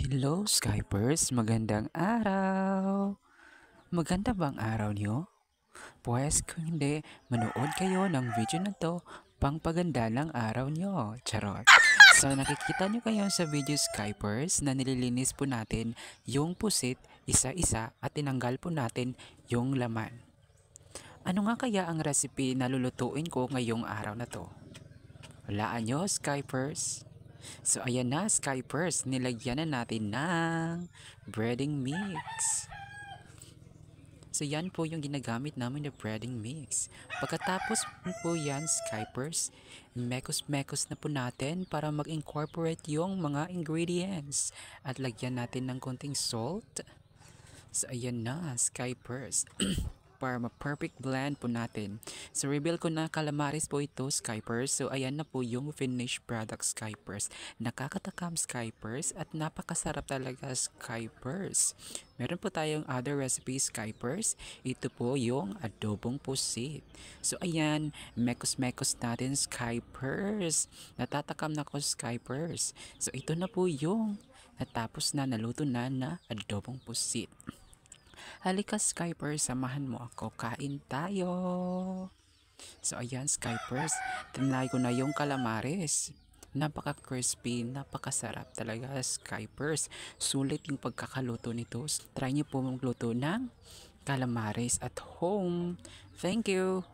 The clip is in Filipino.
Hello, Skypers! Magandang araw! Maganda ba ang araw niyo? Pues kung hindi, manood kayo ng video na to pangpaganda ng araw niyo. Charot! So nakikita niyo kayo sa video, Skypers, na nililinis po natin yung pusit isa-isa at tinanggal po natin yung laman. Ano nga kaya ang recipe na lulutuin ko ngayong araw na to? Walaan nyo, Skypers? So ayan na, Skypers, nilagyan na natin ng breading mix. So yan po yung ginagamit namin na breading mix. Pagkatapos po yan, Skypers, mekos-mekos na po natin para mag-incorporate yung mga ingredients. At lagyan natin ng konting salt. So ayan na, Skypers. Para ma-perfect blend po natin. So, reveal ko na calamaris po ito, Skypers. So, ayan na po yung finished product, Skypers. Nakakatakam, Skypers, at napakasarap talaga, Skypers. Meron po tayong other recipes, Skypers. Ito po yung adobong pusit. So, ayan, mekos-mekos natin, Skypers. Natatakam na ko, Skypers. So, ito na po yung natapos na, naluto na adobong pusit. Halika, Skypers, samahan mo ako. Kain tayo. So ayan, Skypers, tinry ko na yung calamares. Napaka-crispy, napakasarap talaga, Skypers. Sulit yung pagkakaluto nito. Try niyo po magluto ng calamares at home. Thank you!